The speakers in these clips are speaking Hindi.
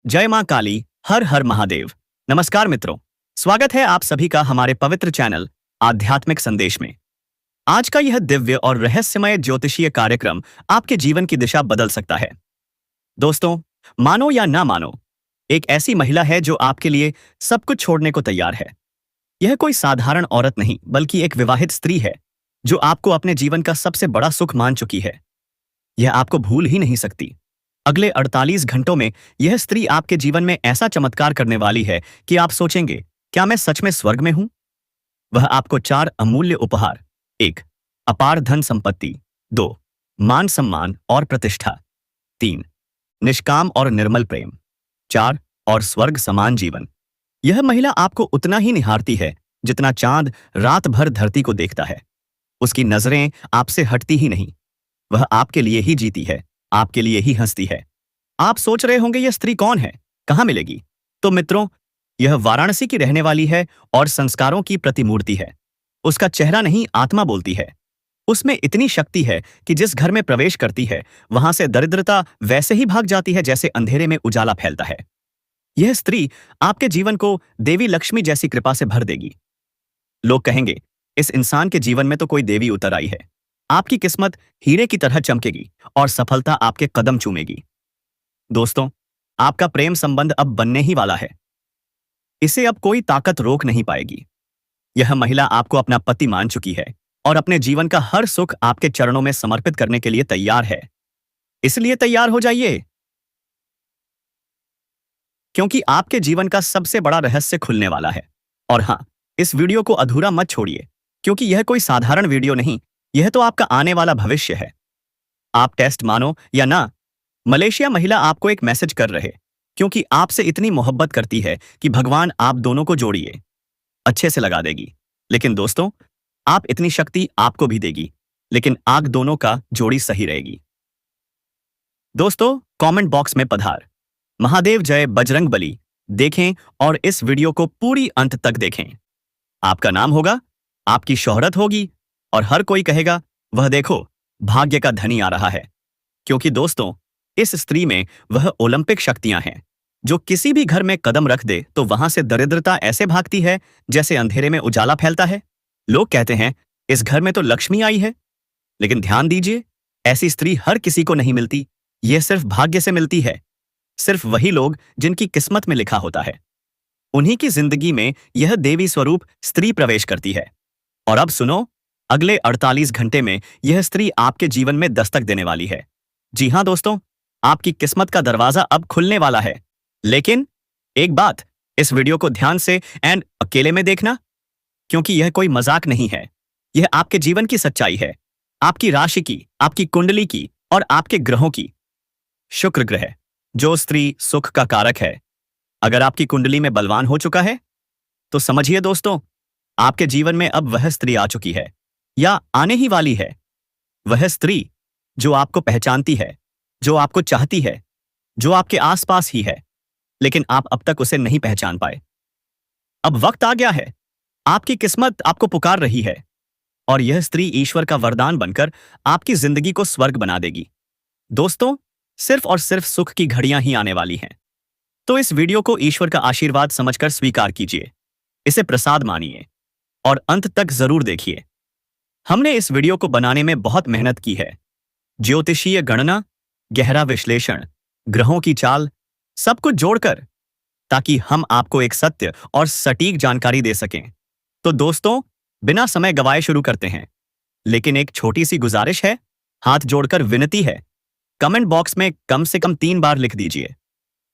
जय मां काली, हर हर महादेव। नमस्कार मित्रों, स्वागत है आप सभी का हमारे पवित्र चैनल आध्यात्मिक संदेश में। आज का यह दिव्य और रहस्यमय ज्योतिषीय कार्यक्रम आपके जीवन की दिशा बदल सकता है। दोस्तों, मानो या ना मानो, एक ऐसी महिला है जो आपके लिए सब कुछ छोड़ने को तैयार है। यह कोई साधारण औरत नहीं, बल्कि एक विवाहित स्त्री है जो आपको अपने जीवन का सबसे बड़ा सुख मान चुकी है। यह आपको भूल ही नहीं सकती। अगले 48 घंटों में यह स्त्री आपके जीवन में ऐसा चमत्कार करने वाली है कि आप सोचेंगे, क्या मैं सच में स्वर्ग में हूं? वह आपको 4 अमूल्य उपहार, 1 अपार धन संपत्ति, 2 मान सम्मान और प्रतिष्ठा, 3 निष्काम और निर्मल प्रेम, 4 और स्वर्ग समान जीवन। यह महिला आपको उतना ही निहारती है जितना चांद रात भर धरती को देखता है। उसकी नजरें आपसे हटती ही नहीं। वह आपके लिए ही जीती है, आपके लिए ही हंसती है। आप सोच रहे होंगे, यह स्त्री कौन है, कहां मिलेगी? तो मित्रों, यह वाराणसी की रहने वाली है और संस्कारों की प्रतिमूर्ति है। उसका चेहरा नहीं, आत्मा बोलती है। उसमें इतनी शक्ति है कि जिस घर में प्रवेश करती है वहां से दरिद्रता वैसे ही भाग जाती है जैसे अंधेरे में उजाला फैलता है। यह स्त्री आपके जीवन को देवी लक्ष्मी जैसी कृपा से भर देगी। लोग कहेंगे, इस इंसान के जीवन में तो कोई देवी उतर आई है। आपकी किस्मत हीरे की तरह चमकेगी और सफलता आपके कदम चूमेगी। दोस्तों, आपका प्रेम संबंध अब बनने ही वाला है। इसे अब कोई ताकत रोक नहीं पाएगी। यह महिला आपको अपना पति मान चुकी है और अपने जीवन का हर सुख आपके चरणों में समर्पित करने के लिए तैयार है। इसलिए तैयार हो जाइए, क्योंकि आपके जीवन का सबसे बड़ा रहस्य खुलने वाला है। और हां, इस वीडियो को अधूरा मत छोड़िए, क्योंकि यह कोई साधारण वीडियो नहीं, यह तो आपका आने वाला भविष्य है। आप टेस्ट मानो या ना, मलेशिया महिला आपको एक मैसेज कर रहे, क्योंकि आपसे इतनी मोहब्बत करती है कि भगवान आप दोनों को जोड़िए, अच्छे से लगा देगी। लेकिन दोस्तों, आप इतनी शक्ति आपको भी देगी, लेकिन आग दोनों का जोड़ी सही रहेगी। दोस्तों, कमेंट बॉक्स में पधार, महादेव जय बजरंग बली देखें और इस वीडियो को पूरी अंत तक देखें। आपका नाम होगा, आपकी शोहरत होगी और हर कोई कहेगा, वह देखो, भाग्य का धनी आ रहा है। क्योंकि दोस्तों, इस स्त्री में वह ओलंपिक शक्तियां हैं जो किसी भी घर में कदम रख दे तो वहां से दरिद्रता ऐसे भागती है जैसे अंधेरे में उजाला फैलता है। लोग कहते हैं, इस घर में तो लक्ष्मी आई है। लेकिन ध्यान दीजिए, ऐसी स्त्री हर किसी को नहीं मिलती। यह सिर्फ भाग्य से मिलती है। सिर्फ वही लोग जिनकी किस्मत में लिखा होता है, उन्हीं की जिंदगी में यह देवी स्वरूप स्त्री प्रवेश करती है। और अब सुनो, अगले 48 घंटे में यह स्त्री आपके जीवन में दस्तक देने वाली है। जी हां दोस्तों, आपकी किस्मत का दरवाजा अब खुलने वाला है। लेकिन एक बात, इस वीडियो को ध्यान से एंड अकेले में देखना, क्योंकि यह कोई मजाक नहीं है। यह आपके जीवन की सच्चाई है, आपकी राशि की, आपकी कुंडली की और आपके ग्रहों की। शुक्र ग्रह, जो स्त्री सुख का कारक है, अगर आपकी कुंडली में बलवान हो चुका है तो समझिए दोस्तों, आपके जीवन में अब वह स्त्री आ चुकी है या आने ही वाली है। वह स्त्री जो आपको पहचानती है, जो आपको चाहती है, जो आपके आसपास ही है, लेकिन आप अब तक उसे नहीं पहचान पाए। अब वक्त आ गया है, आपकी किस्मत आपको पुकार रही है और यह स्त्री ईश्वर का वरदान बनकर आपकी जिंदगी को स्वर्ग बना देगी। दोस्तों, सिर्फ और सिर्फ सुख की घड़ियां ही आने वाली हैं। तो इस वीडियो को ईश्वर का आशीर्वाद समझकर स्वीकार कीजिए, इसे प्रसाद मानिए और अंत तक जरूर देखिए। हमने इस वीडियो को बनाने में बहुत मेहनत की है। ज्योतिषीय गणना, गहरा विश्लेषण, ग्रहों की चाल, सब कुछ जोड़कर, ताकि हम आपको एक सत्य और सटीक जानकारी दे सकें। तो दोस्तों, बिना समय गवाए शुरू करते हैं। लेकिन एक छोटी सी गुजारिश है, हाथ जोड़कर विनती है, कमेंट बॉक्स में कम से कम 3 बार लिख दीजिए,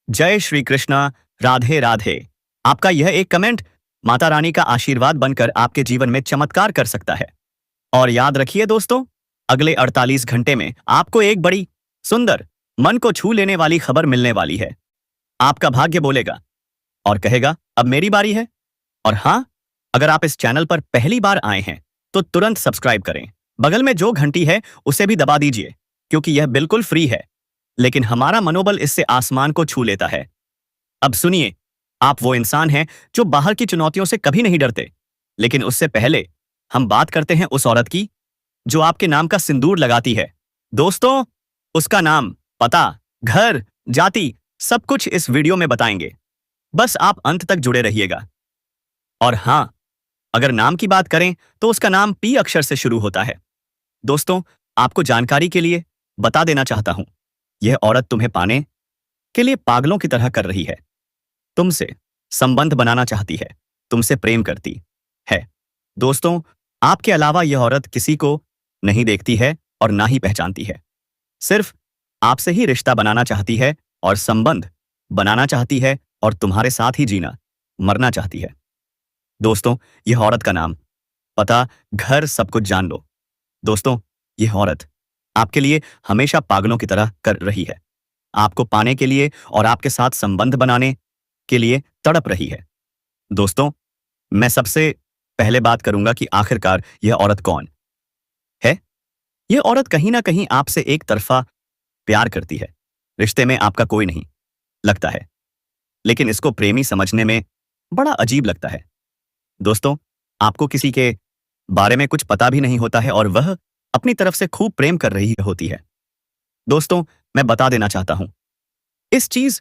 जय श्री कृष्णा, राधे राधे। आपका यह एक कमेंट माता रानी का आशीर्वाद बनकर आपके जीवन में चमत्कार कर सकता है। और याद रखिए दोस्तों, अगले 48 घंटे में आपको एक बड़ी, सुंदर, मन को छू लेने वाली खबर मिलने वाली है। आपका भाग्य बोलेगा और कहेगा, अब मेरी बारी है। और हां, अगर आप इस चैनल पर पहली बार आए हैं तो तुरंत सब्सक्राइब करें। बगल में जो घंटी है उसे भी दबा दीजिए, क्योंकि यह बिल्कुल फ्री है, लेकिन हमारा मनोबल इससे आसमान को छू लेता है। अब सुनिए, आप वो इंसान हैं जो बाहर की चुनौतियों से कभी नहीं डरते, लेकिन उससे पहले हम बात करते हैं उस औरत की जो आपके नाम का सिंदूर लगाती है। दोस्तों, उसका नाम, पता, घर, जाति सब कुछ इस वीडियो में बताएंगे। बस आप अंत तक जुड़े रहिएगा। और हां, अगर नाम की बात करें तो उसका नाम पी अक्षर से शुरू होता है। दोस्तों, आपको जानकारी के लिए बता देना चाहता हूं, यह औरत तुम्हें पाने के लिए पागलों की तरह कर रही है। तुमसे संबंध बनाना चाहती है, तुमसे प्रेम करती है। दोस्तों, आपके अलावा यह औरत किसी को नहीं देखती है और ना ही पहचानती है। सिर्फ आपसे ही रिश्ता बनाना चाहती है और संबंध बनाना चाहती है और तुम्हारे साथ ही जीना मरना चाहती है। दोस्तों, यह औरत का नाम, पता, घर सब कुछ जान लो। दोस्तों, यह औरत आपके लिए हमेशा पागलों की तरह कर रही है, आपको पाने के लिए और आपके साथ संबंध बनाने के लिए तड़प रही है। दोस्तों, मैं सबसे पहले बात करूंगा कि आखिरकार यह औरत कौन है। यह औरत कहीं ना कहीं आपसे एक तरफा प्यार करती है। रिश्ते में आपका कोई नहीं लगता है, लेकिन इसको प्रेमी समझने में बड़ा अजीब लगता है। दोस्तों, आपको किसी के बारे में कुछ पता भी नहीं होता है और वह अपनी तरफ से खूब प्रेम कर रही होती है। दोस्तों, मैं बता देना चाहता हूं, इस चीज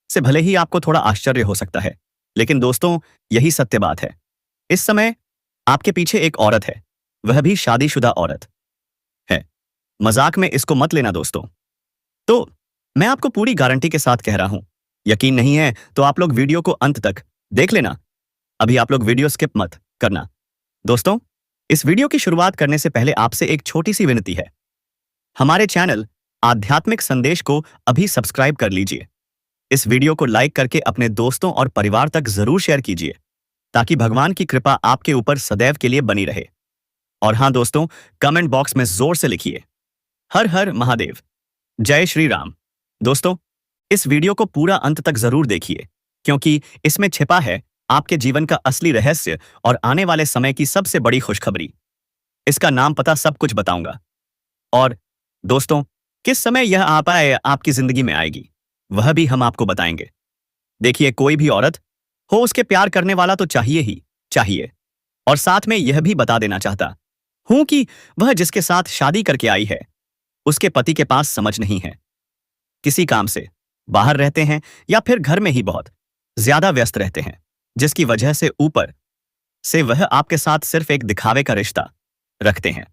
से भले ही आपको थोड़ा आश्चर्य हो सकता है, लेकिन दोस्तों, यही सत्य बात है। इस समय आपके पीछे एक औरत है, वह भी शादीशुदा औरत है। मजाक में इसको मत लेना दोस्तों। तो मैं आपको पूरी गारंटी के साथ कह रहा हूं, यकीन नहीं है तो आप लोग वीडियो को अंत तक देख लेना। अभी आप लोग वीडियो स्किप मत करना। दोस्तों, इस वीडियो की शुरुआत करने से पहले आपसे एक छोटी सी विनती है। हमारे चैनल आध्यात्मिक संदेश को अभी सब्सक्राइब कर लीजिए। इस वीडियो को लाइक करके अपने दोस्तों और परिवार तक जरूर शेयर कीजिए, ताकि भगवान की कृपा आपके ऊपर सदैव के लिए बनी रहे। और हां दोस्तों, कमेंट बॉक्स में जोर से लिखिए, हर हर महादेव, जय श्री राम। दोस्तों, इस वीडियो को पूरा अंत तक जरूर देखिए, क्योंकि इसमें छिपा है आपके जीवन का असली रहस्य और आने वाले समय की सबसे बड़ी खुशखबरी। इसका नाम, पता, सब कुछ बताऊंगा। और दोस्तों, किस समय यह आपकी जिंदगी में आएगी, वह भी हम आपको बताएंगे। देखिए, कोई भी औरत हो, उसके प्यार करने वाला तो चाहिए ही चाहिए। और साथ में यह भी बता देना चाहता हूं कि वह जिसके साथ शादी करके आई है, उसके पति के पास समझ नहीं है, किसी काम से बाहर रहते हैं या फिर घर में ही बहुत ज्यादा व्यस्त रहते हैं, जिसकी वजह से ऊपर से वह आपके साथ सिर्फ एक दिखावे का रिश्ता रखते हैं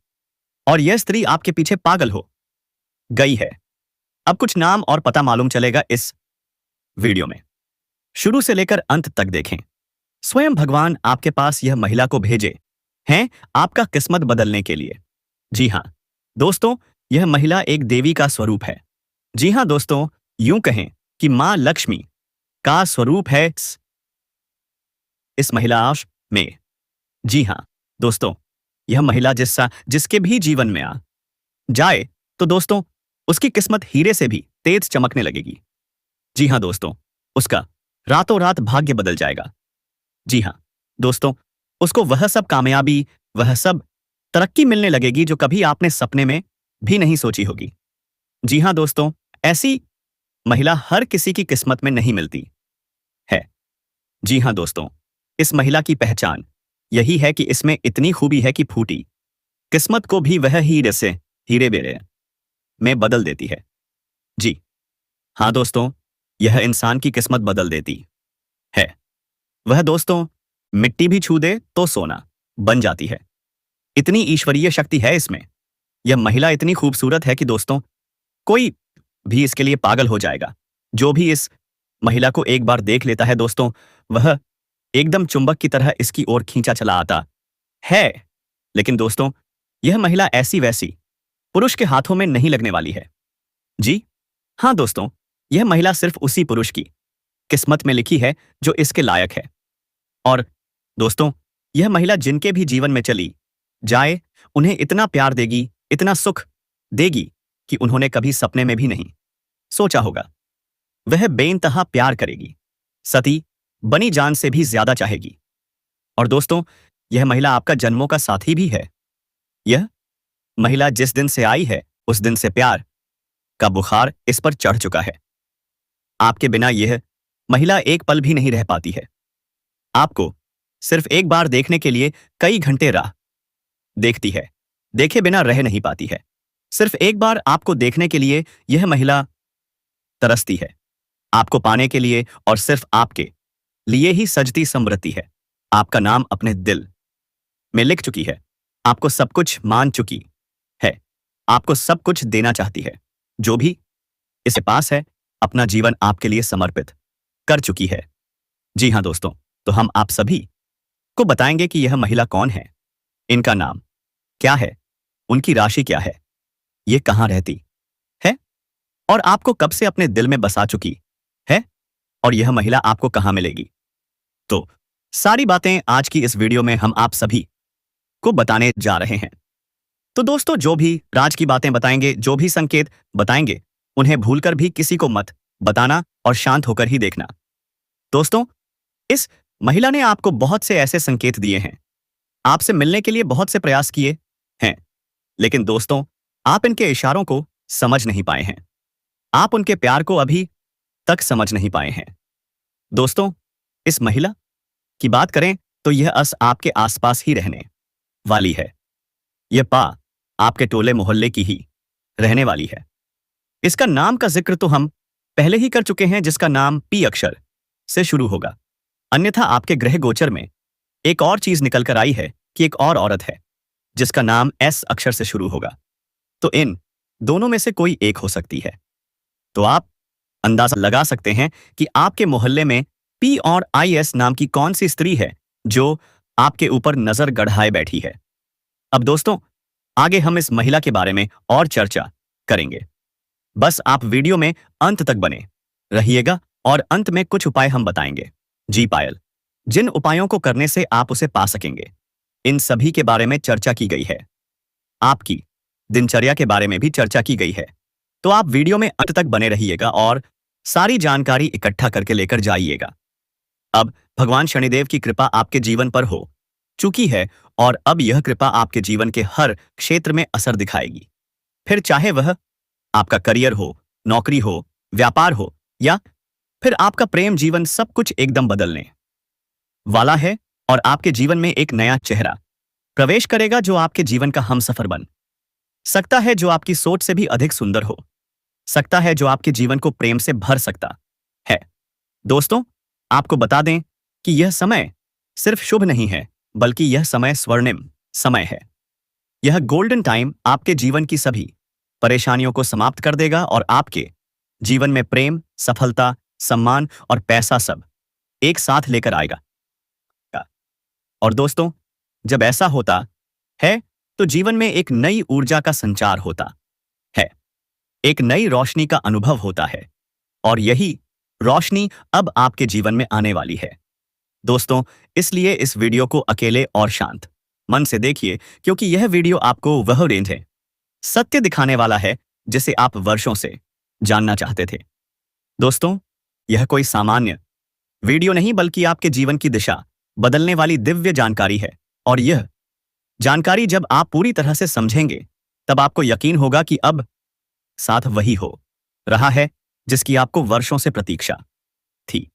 और यह स्त्री आपके पीछे पागल हो गई है। अब कुछ नाम और पता मालूम चलेगा इस वीडियो में। शुरू से लेकर अंत तक देखें। स्वयं भगवान आपके पास यह महिला को भेजे हैं आपका किस्मत बदलने के लिए। जी हां दोस्तों, यह महिला एक देवी का स्वरूप है। जी हां दोस्तों, यूं कहें कि मां लक्ष्मी का स्वरूप है इस महिला में। जी हां दोस्तों, यह महिला जिसके भी जीवन में आ जाए तो दोस्तों, उसकी किस्मत हीरे से भी तेज चमकने लगेगी। जी हां दोस्तों, उसका रातों रात भाग्य बदल जाएगा। जी हां दोस्तों, उसको वह सब कामयाबी, वह सब तरक्की मिलने लगेगी जो कभी आपने सपने में भी नहीं सोची होगी। जी हां दोस्तों, ऐसी महिला हर किसी की किस्मत में नहीं मिलती है। जी हां दोस्तों, इस महिला की पहचान यही है कि इसमें इतनी खूबी है कि फूटी किस्मत को भी वह हीरे बेरे में बदल देती है। जी हां दोस्तों, यह इंसान की किस्मत बदल देती है। वह दोस्तों, मिट्टी भी छू दे तो सोना बन जाती है। इतनी ईश्वरीय शक्ति है इसमें। यह महिला इतनी खूबसूरत है कि दोस्तों, कोई भी इसके लिए पागल हो जाएगा। जो भी इस महिला को एक बार देख लेता है दोस्तों, वह एकदम चुंबक की तरह इसकी ओर खींचा चला आता है। लेकिन दोस्तों, यह महिला ऐसी वैसी पुरुष के हाथों में नहीं लगने वाली है। जी हां दोस्तों, यह महिला सिर्फ उसी पुरुष की किस्मत में लिखी है जो इसके लायक है। और दोस्तों, यह महिला जिनके भी जीवन में चली जाए, उन्हें इतना प्यार देगी, इतना सुख देगी कि उन्होंने कभी सपने में भी नहीं सोचा होगा। वह बेइंतहा प्यार करेगी, सती बनी जान से भी ज्यादा चाहेगी। और दोस्तों, यह महिला आपका जन्मों का साथी भी है। यह महिला जिस दिन से आई है, उस दिन से प्यार का बुखार इस पर चढ़ चुका है। आपके बिना यह महिला एक पल भी नहीं रह पाती है। आपको सिर्फ एक बार देखने के लिए कई घंटे राह देखती है, देखे बिना रह नहीं पाती है। सिर्फ एक बार आपको देखने के लिए यह महिला तरसती है। आपको पाने के लिए और सिर्फ आपके लिए ही सजती समृद्धि है। आपका नाम अपने दिल में लिख चुकी है। आपको सब कुछ मान चुकी है। आपको सब कुछ देना चाहती है। जो भी इसके पास है, अपना जीवन आपके लिए समर्पित कर चुकी है। जी हाँ दोस्तों, तो हम आप सभी को बताएंगे कि यह महिला कौन है, इनका नाम क्या है, उनकी राशि क्या है, ये कहाँ रहती है और आपको कब से अपने दिल में बसा चुकी है और यह महिला आपको कहाँ मिलेगी। तो सारी बातें आज की इस वीडियो में हम आप सभी को बताने जा रहे हैं। तो दोस्तों, जो भी राज की बातें बताएंगे, जो भी संकेत बताएंगे, उन्हें भूलकर भी किसी को मत बताना और शांत होकर ही देखना। दोस्तों, इस महिला ने आपको बहुत से ऐसे संकेत दिए हैं, आपसे मिलने के लिए बहुत से प्रयास किए हैं, लेकिन दोस्तों, आप इनके इशारों को समझ नहीं पाए हैं। आप उनके प्यार को अभी तक समझ नहीं पाए हैं। दोस्तों, इस महिला की बात करें तो यह आपके आसपास ही रहने वाली है। यह आपके टोले मोहल्ले की ही रहने वाली है। इसका नाम का जिक्र तो हम पहले ही कर चुके हैं, जिसका नाम पी अक्षर से शुरू होगा। अन्यथा आपके ग्रह गोचर में एक और चीज निकल कर आई है कि एक और औरत है जिसका नाम एस अक्षर से शुरू होगा। तो इन दोनों में से कोई एक हो सकती है। तो आप अंदाजा लगा सकते हैं कि आपके मोहल्ले में पी और आई एस नाम की कौन सी स्त्री है जो आपके ऊपर नजर गढ़ाए बैठी है। अब दोस्तों, आगे हम इस महिला के बारे में और चर्चा करेंगे। बस आप वीडियो में अंत तक बने रहिएगा और अंत में कुछ उपाय हम बताएंगे। जी पायल, जिन उपायों को करने से आप उसे पा सकेंगे, इन सभी के बारे में चर्चा की गई है। आपकी दिनचर्या के बारे में भी चर्चा की गई है। तो आप वीडियो में अंत तक बने रहिएगा और सारी जानकारी इकट्ठा करके लेकर जाइएगा। अब भगवान शनिदेव की कृपा आपके जीवन पर हो चुकी है और अब यह कृपा आपके जीवन के हर क्षेत्र में असर दिखाएगी। फिर चाहे वह आपका करियर हो, नौकरी हो, व्यापार हो या फिर आपका प्रेम जीवन, सब कुछ एकदम बदलने वाला है और आपके जीवन में एक नया चेहरा प्रवेश करेगा जो आपके जीवन का हमसफर बन सकता है, जो आपकी सोच से भी अधिक सुंदर हो सकता है, जो आपके जीवन को प्रेम से भर सकता है। दोस्तों, आपको बता दें कि यह समय सिर्फ शुभ नहीं है, बल्कि यह समय स्वर्णिम समय है। यह गोल्डन टाइम आपके जीवन की सभी परेशानियों को समाप्त कर देगा और आपके जीवन में प्रेम, सफलता, सम्मान और पैसा सब एक साथ लेकर आएगा। और दोस्तों, जब ऐसा होता है तो जीवन में एक नई ऊर्जा का संचार होता है, एक नई रोशनी का अनुभव होता है और यही रोशनी अब आपके जीवन में आने वाली है। दोस्तों, इसलिए इस वीडियो को अकेले और शांत मन से देखिए, क्योंकि यह वीडियो आपको वह रेंज है, सत्य दिखाने वाला है जिसे आप वर्षों से जानना चाहते थे। दोस्तों, यह कोई सामान्य वीडियो नहीं, बल्कि आपके जीवन की दिशा बदलने वाली दिव्य जानकारी है। और यह जानकारी जब आप पूरी तरह से समझेंगे, तब आपको यकीन होगा कि अब साथ वही हो रहा है जिसकी आपको वर्षों से प्रतीक्षा थी।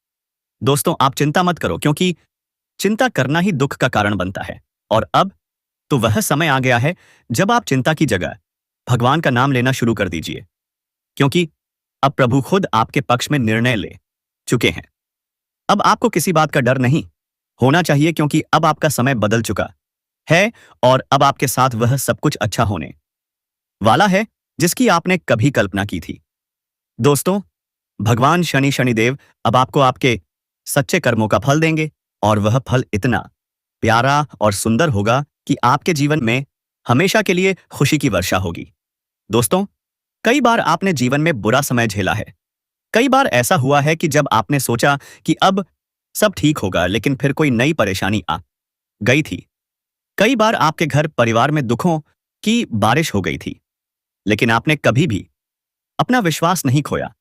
दोस्तों, आप चिंता मत करो, क्योंकि चिंता करना ही दुख का कारण बनता है। और अब तो वह समय आ गया है जब आप चिंता की जगह भगवान का नाम लेना शुरू कर दीजिए, क्योंकि अब प्रभु खुद आपके पक्ष में निर्णय ले चुके हैं। अब आपको किसी बात का डर नहीं होना चाहिए, क्योंकि अब आपका समय बदल चुका है और अब आपके साथ वह सब कुछ अच्छा होने वाला है जिसकी आपने कभी कल्पना की थी। दोस्तों, भगवान शनिदेव अब आपको आपके सच्चे कर्मों का फल देंगे और वह फल इतना प्यारा और सुंदर होगा कि आपके जीवन में हमेशा के लिए खुशी की वर्षा होगी। दोस्तों, कई बार आपने जीवन में बुरा समय झेला है। कई बार ऐसा हुआ है कि जब आपने सोचा कि अब सब ठीक होगा, लेकिन फिर कोई नई परेशानी आ गई थी। कई बार आपके घर परिवार में दुखों की बारिश हो गई थी, लेकिन आपने कभी भी अपना विश्वास नहीं खोया।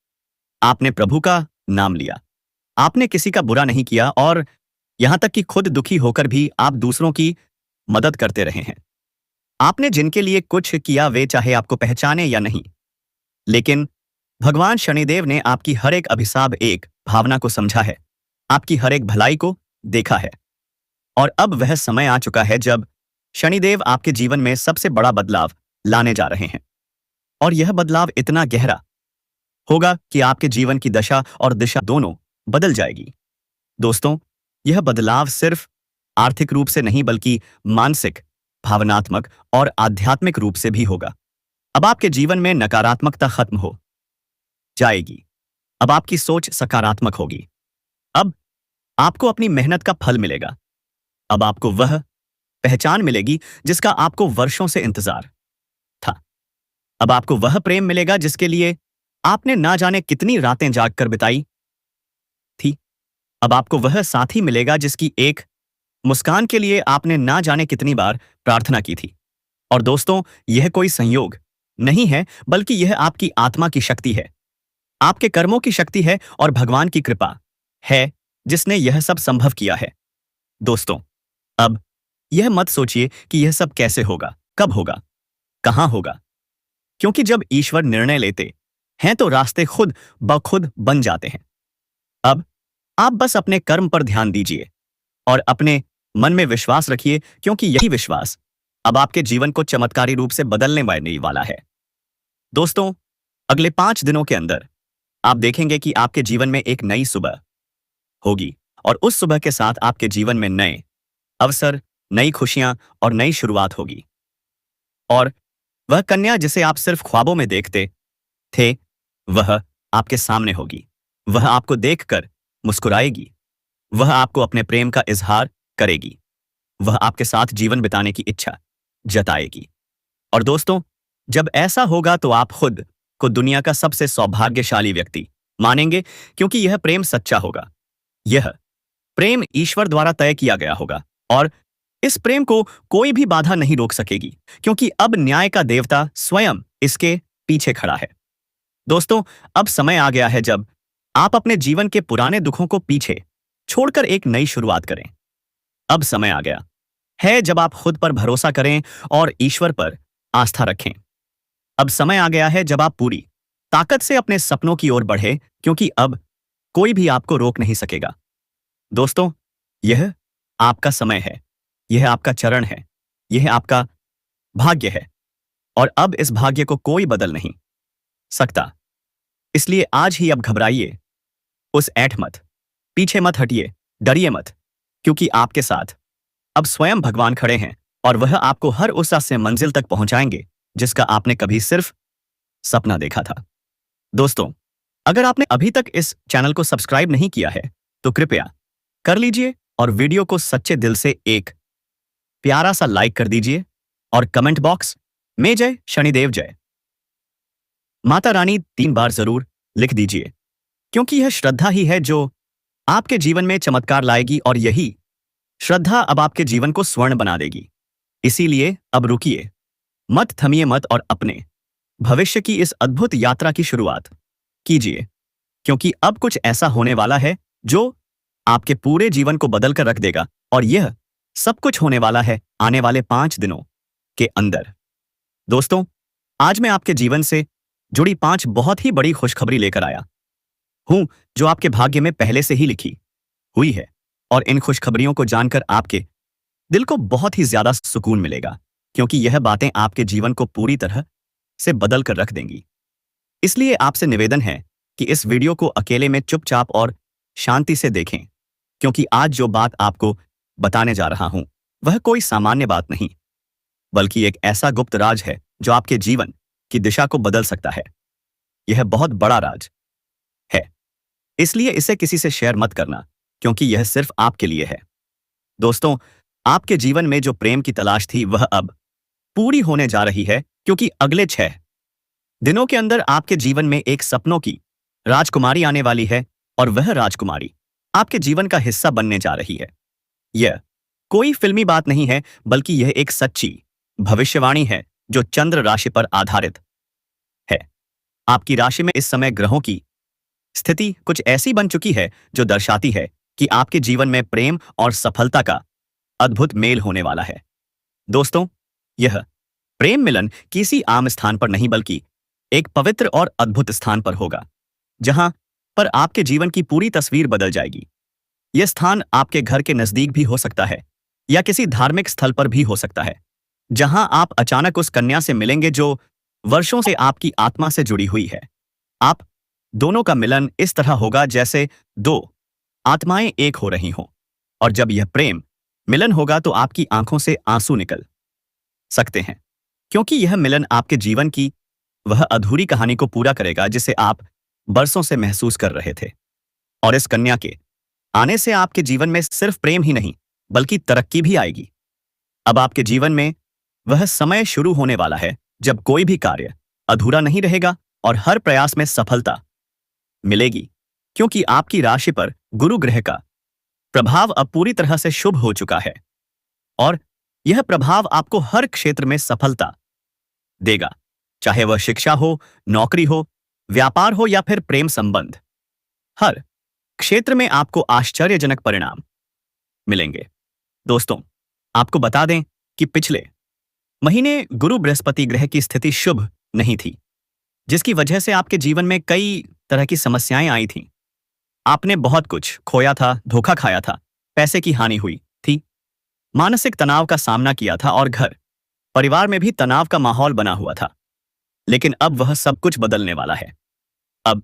आपने प्रभु का नाम लिया, आपने किसी का बुरा नहीं किया और यहां तक कि खुद दुखी होकर भी आप दूसरों की मदद करते रहे हैं। आपने जिनके लिए कुछ किया, वे चाहे आपको पहचाने या नहीं, लेकिन भगवान शनिदेव ने आपकी हर एक अभिशाप, एक भावना को समझा है, आपकी हर एक भलाई को देखा है। और अब वह समय आ चुका है जब शनिदेव आपके जीवन में सबसे बड़ा बदलाव लाने जा रहे हैं। और यह बदलाव इतना गहरा होगा कि आपके जीवन की दशा और दिशा दोनों बदल जाएगी। दोस्तों, यह बदलाव सिर्फ आर्थिक रूप से नहीं बल्कि मानसिक, भावनात्मक और आध्यात्मिक रूप से भी होगा। अब आपके जीवन में नकारात्मकता खत्म हो जाएगी। अब आपकी सोच सकारात्मक होगी। अब आपको अपनी मेहनत का फल मिलेगा। अब आपको वह पहचान मिलेगी जिसका आपको वर्षों से इंतजार था। अब आपको वह प्रेम मिलेगा जिसके लिए आपने ना जाने कितनी रातें जागकर बिताई थी। अब आपको वह साथी मिलेगा जिसकी एक मुस्कान के लिए आपने ना जाने कितनी बार प्रार्थना की थी। और दोस्तों, यह कोई संयोग नहीं है बल्कि यह आपकी आत्मा की शक्ति है, आपके कर्मों की शक्ति है और भगवान की कृपा है जिसने यह सब संभव किया है। दोस्तों, अब यह मत सोचिए कि यह सब कैसे होगा, कब होगा, कहां होगा, क्योंकि जब ईश्वर निर्णय लेते हैं तो रास्ते खुद ब खुद बन जाते हैं। अब आप बस अपने कर्म पर ध्यान दीजिए और अपने मन में विश्वास रखिए, क्योंकि यही विश्वास अब आपके जीवन को चमत्कारी रूप से बदलने वाला है। दोस्तों, अगले 5 दिनों के अंदर आप देखेंगे कि आपके जीवन में एक नई सुबह होगी और उस सुबह के साथ आपके जीवन में नए अवसर, नई खुशियां और नई शुरुआत होगी। और वह कन्या जिसे आप सिर्फ ख्वाबों में देखते थे, वह आपके सामने होगी। वह आपको देखकर मुस्कुराएगी। वह आपको अपने प्रेम का इजहार करेगी। वह आपके साथ जीवन बिताने की इच्छा जताएगी। और दोस्तों, जब ऐसा होगा तो आप खुद को दुनिया का सबसे सौभाग्यशाली व्यक्ति मानेंगे, क्योंकि यह प्रेम सच्चा होगा। यह प्रेम ईश्वर द्वारा तय किया गया होगा और इस प्रेम को कोई भी बाधा नहीं रोक सकेगी, क्योंकि अब न्याय का देवता स्वयं इसके पीछे खड़ा है। दोस्तों, अब समय आ गया है जब आप अपने जीवन के पुराने दुखों को पीछे छोड़कर एक नई शुरुआत करें। अब समय आ गया है जब आप खुद पर भरोसा करें और ईश्वर पर आस्था रखें। अब समय आ गया है जब आप पूरी ताकत से अपने सपनों की ओर बढ़े, क्योंकि अब कोई भी आपको रोक नहीं सकेगा। दोस्तों, यह आपका समय है, यह आपका चरण है, यह आपका भाग्य है और अब इस भाग्य को कोई बदल नहीं सकता। इसलिए आज ही अब घबराइए, उस ऐठ मत, पीछे मत हटिए, डरिए मत, क्योंकि आपके साथ अब स्वयं भगवान खड़े हैं और वह आपको हर उस रास्ते से मंजिल तक पहुंचाएंगे जिसका आपने कभी सिर्फ सपना देखा था। दोस्तों, अगर आपने अभी तक इस चैनल को सब्सक्राइब नहीं किया है तो कृपया कर लीजिए और वीडियो को सच्चे दिल से एक प्यारा सा लाइक कर दीजिए और कमेंट बॉक्स में जय शनिदेव जय माता रानी 3 बार जरूर लिख दीजिए, क्योंकि यह श्रद्धा ही है जो आपके जीवन में चमत्कार लाएगी और यही श्रद्धा अब आपके जीवन को स्वर्ण बना देगी। इसीलिए अब रुकिए मत, थमिए मत और अपने भविष्य की इस अद्भुत यात्रा की शुरुआत कीजिए, क्योंकि अब कुछ ऐसा होने वाला है जो आपके पूरे जीवन को बदल कर रख देगा और यह सब कुछ होने वाला है आने वाले 5 दिनों के अंदर। दोस्तों, आज मैं आपके जीवन से जुड़ी 5 बहुत ही बड़ी खुशखबरी लेकर आया हूं जो आपके भाग्य में पहले से ही लिखी हुई है और इन खुशखबरियों को जानकर आपके दिल को बहुत ही ज्यादा सुकून मिलेगा, क्योंकि यह बातें आपके जीवन को पूरी तरह से बदल कर रख देंगी। इसलिए आपसे निवेदन है कि इस वीडियो को अकेले में चुपचाप और शांति से देखें, क्योंकि आज जो बात आपको बताने जा रहा हूं वह कोई सामान्य बात नहीं, बल्कि एक ऐसा गुप्त राज है जो आपके जीवन की दिशा को बदल सकता है। यह बहुत बड़ा राज है, इसलिए इसे किसी से शेयर मत करना, क्योंकि यह सिर्फ आपके लिए है। दोस्तों, आपके जीवन में जो प्रेम की तलाश थी वह अब पूरी होने जा रही है, क्योंकि अगले 6 दिनों के अंदर आपके जीवन में एक सपनों की राजकुमारी आने वाली है और वह राजकुमारी आपके जीवन का हिस्सा बनने जा रही है। यह कोई फिल्मी बात नहीं है, बल्कि यह एक सच्ची भविष्यवाणी है जो चंद्र राशि पर आधारित है। आपकी राशि में इस समय ग्रहों की स्थिति कुछ ऐसी बन चुकी है जो दर्शाती है कि आपके जीवन में प्रेम और सफलता का अद्भुत मेल होने वाला है। दोस्तों, यह प्रेम मिलन किसी आम स्थान पर नहीं बल्कि एक पवित्र और अद्भुत स्थान पर होगा, जहां पर आपके जीवन की पूरी तस्वीर बदल जाएगी। यह स्थान आपके घर के नजदीक भी हो सकता है या किसी धार्मिक स्थल पर भी हो सकता है, जहां आप अचानक उस कन्या से मिलेंगे जो वर्षों से आपकी आत्मा से जुड़ी हुई है। आप दोनों का मिलन इस तरह होगा जैसे दो आत्माएं एक हो रही हों। और जब यह प्रेम मिलन होगा तो आपकी आंखों से आंसू निकल सकते हैं, क्योंकि यह मिलन आपके जीवन की वह अधूरी कहानी को पूरा करेगा जिसे आप बरसों से महसूस कर रहे थे। और इस कन्या के आने से आपके जीवन में सिर्फ प्रेम ही नहीं बल्कि तरक्की भी आएगी। अब आपके जीवन में वह समय शुरू होने वाला है जब कोई भी कार्य अधूरा नहीं रहेगा और हर प्रयास में सफलता मिलेगी, क्योंकि आपकी राशि पर गुरु ग्रह का प्रभाव अब पूरी तरह से शुभ हो चुका है और यह प्रभाव आपको हर क्षेत्र में सफलता देगा, चाहे वह शिक्षा हो, नौकरी हो, व्यापार हो या फिर प्रेम संबंध। हर क्षेत्र में आपको आश्चर्यजनक परिणाम मिलेंगे। दोस्तों, आपको बता दें कि पिछले महीने गुरु बृहस्पति ग्रह की स्थिति शुभ नहीं थी, जिसकी वजह से आपके जीवन में कई तरह की समस्याएं आई थीं। आपने बहुत कुछ खोया था, धोखा खाया था, पैसे की हानि हुई थी, मानसिक तनाव का सामना किया था और घर परिवार में भी तनाव का माहौल बना हुआ था। लेकिन अब वह सब कुछ बदलने वाला है। अब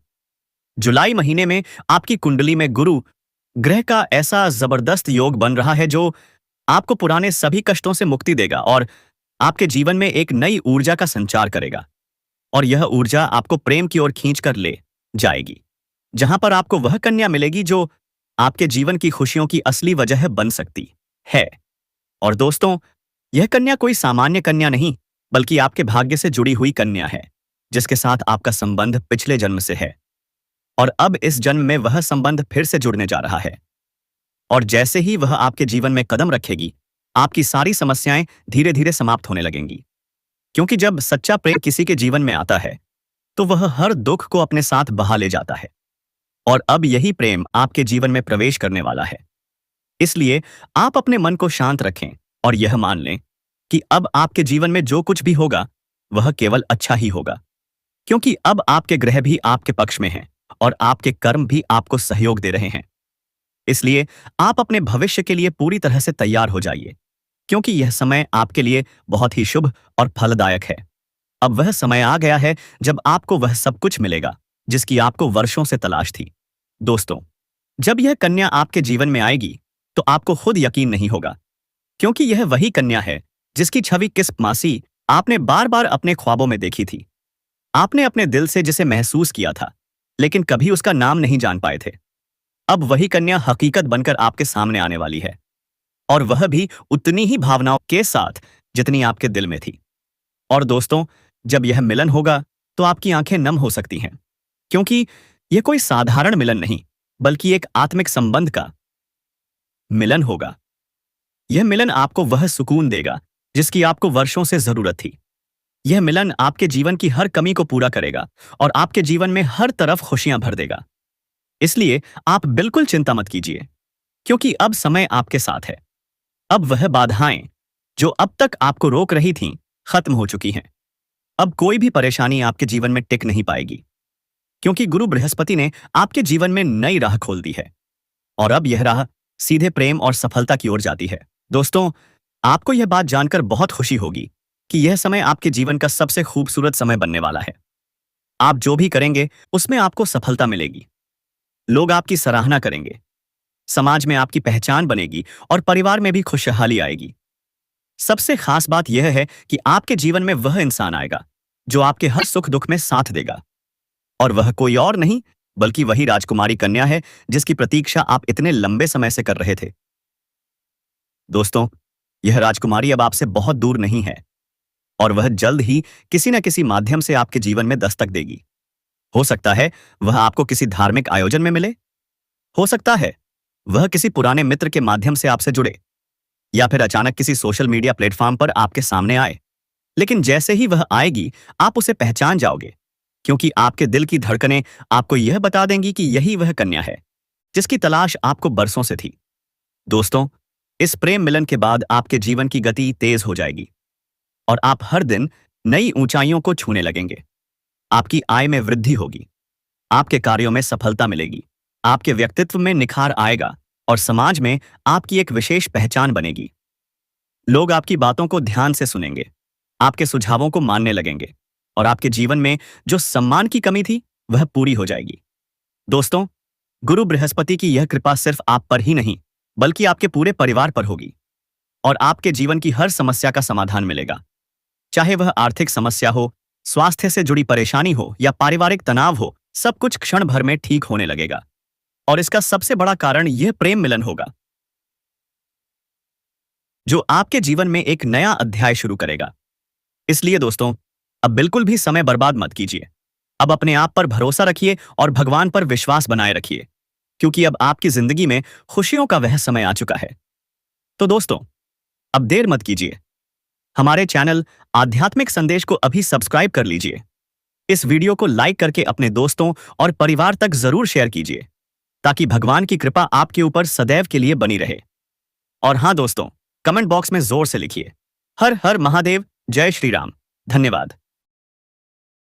जुलाई महीने में आपकी कुंडली में गुरु ग्रह का ऐसा जबरदस्त योग बन रहा है जो आपको पुराने सभी कष्टों से मुक्ति देगा और आपके जीवन में एक नई ऊर्जा का संचार करेगा। और यह ऊर्जा आपको प्रेम की ओर खींच कर ले जाएगी, जहां पर आपको वह कन्या मिलेगी जो आपके जीवन की खुशियों की असली वजह बन सकती है। और दोस्तों, यह कन्या कोई सामान्य कन्या नहीं बल्कि आपके भाग्य से जुड़ी हुई कन्या है, जिसके साथ आपका संबंध पिछले जन्म से है और अब इस जन्म में वह संबंध फिर से जुड़ने जा रहा है। और जैसे ही वह आपके जीवन में कदम रखेगी, आपकी सारी समस्याएं धीरे धीरे समाप्त होने लगेंगी, क्योंकि जब सच्चा प्रेम किसी के जीवन में आता है तो वह हर दुख को अपने साथ बहा ले जाता है। और अब यही प्रेम आपके जीवन में प्रवेश करने वाला है। इसलिए आप अपने मन को शांत रखें और यह मान लें कि अब आपके जीवन में जो कुछ भी होगा वह केवल अच्छा ही होगा, क्योंकि अब आपके ग्रह भी आपके पक्ष में हैं और आपके कर्म भी आपको सहयोग दे रहे हैं। इसलिए आप अपने भविष्य के लिए पूरी तरह से तैयार हो जाइए, क्योंकि यह समय आपके लिए बहुत ही शुभ और फलदायक है। अब वह समय आ गया है जब आपको वह सब कुछ मिलेगा जिसकी आपको वर्षों से तलाश थी। दोस्तों, जब यह कन्या आपके जीवन में आएगी तो आपको खुद यकीन नहीं होगा, क्योंकि यह वही कन्या है जिसकी छवि किस मासी आपने बार बार अपने ख्वाबों में देखी थी। आपने अपने दिल से जिसे महसूस किया था, लेकिन कभी उसका नाम नहीं जान पाए थे। अब वही कन्या हकीकत बनकर आपके सामने आने वाली है, और वह भी उतनी ही भावनाओं के साथ जितनी आपके दिल में थी। और दोस्तों, जब यह मिलन होगा तो आपकी आंखें नम हो सकती हैं, क्योंकि यह कोई साधारण मिलन नहीं बल्कि एक आत्मिक संबंध का मिलन होगा। यह मिलन आपको वह सुकून देगा जिसकी आपको वर्षों से जरूरत थी। यह मिलन आपके जीवन की हर कमी को पूरा करेगा और आपके जीवन में हर तरफ खुशियां भर देगा। इसलिए आप बिल्कुल चिंता मत कीजिए, क्योंकि अब समय आपके साथ है। अब वह बाधाएं जो अब तक आपको रोक रही थीं, खत्म हो चुकी हैं। अब कोई भी परेशानी आपके जीवन में टिक नहीं पाएगी, क्योंकि गुरु बृहस्पति ने आपके जीवन में नई राह खोल दी है और अब यह राह सीधे प्रेम और सफलता की ओर जाती है। दोस्तों, आपको यह बात जानकर बहुत खुशी होगी कि यह समय आपके जीवन का सबसे खूबसूरत समय बनने वाला है। आप जो भी करेंगे उसमें आपको सफलता मिलेगी, लोग आपकी सराहना करेंगे, समाज में आपकी पहचान बनेगी और परिवार में भी खुशहाली आएगी। सबसे खास बात यह है कि आपके जीवन में वह इंसान आएगा जो आपके हर सुख दुख में साथ देगा, और वह कोई और नहीं बल्कि वही राजकुमारी कन्या है जिसकी प्रतीक्षा आप इतने लंबे समय से कर रहे थे। दोस्तों, यह राजकुमारी अब आपसे बहुत दूर नहीं है और वह जल्द ही किसी न किसी माध्यम से आपके जीवन में दस्तक देगी। हो सकता है वह आपको किसी धार्मिक आयोजन में मिले, हो सकता है वह किसी पुराने मित्र के माध्यम से आपसे जुड़े, या फिर अचानक किसी सोशल मीडिया प्लेटफॉर्म पर आपके सामने आए। लेकिन जैसे ही वह आएगी आप उसे पहचान जाओगे, क्योंकि आपके दिल की धड़कनें आपको यह बता देंगी कि यही वह कन्या है जिसकी तलाश आपको बरसों से थी। दोस्तों, इस प्रेम मिलन के बाद आपके जीवन की गति तेज हो जाएगी और आप हर दिन नई ऊंचाइयों को छूने लगेंगे। आपकी आय में वृद्धि होगी, आपके कार्यों में सफलता मिलेगी, आपके व्यक्तित्व में निखार आएगा और समाज में आपकी एक विशेष पहचान बनेगी। लोग आपकी बातों को ध्यान से सुनेंगे, आपके सुझावों को मानने लगेंगे और आपके जीवन में जो सम्मान की कमी थी वह पूरी हो जाएगी। दोस्तों, गुरु बृहस्पति की यह कृपा सिर्फ आप पर ही नहीं, बल्कि आपके पूरे परिवार पर होगी और आपके जीवन की हर समस्या का समाधान मिलेगा। चाहे वह आर्थिक समस्या हो, स्वास्थ्य से जुड़ी परेशानी हो या पारिवारिक तनाव हो, सब कुछ क्षण भर में ठीक होने लगेगा। और इसका सबसे बड़ा कारण यह प्रेम मिलन होगा, जो आपके जीवन में एक नया अध्याय शुरू करेगा। इसलिए दोस्तों, अब बिल्कुल भी समय बर्बाद मत कीजिए। अब अपने आप पर भरोसा रखिए और भगवान पर विश्वास बनाए रखिए, क्योंकि अब आपकी जिंदगी में खुशियों का वह समय आ चुका है। तो दोस्तों, अब देर मत कीजिए। हमारे चैनल आध्यात्मिक संदेश को अभी सब्सक्राइब कर लीजिए। इस वीडियो को लाइक करके अपने दोस्तों और परिवार तक जरूर शेयर कीजिए, ताकि भगवान की कृपा आपके ऊपर सदैव के लिए बनी रहे। और हाँ दोस्तों, कमेंट बॉक्स में जोर से लिखिए, हर हर महादेव, जय श्री राम। धन्यवाद।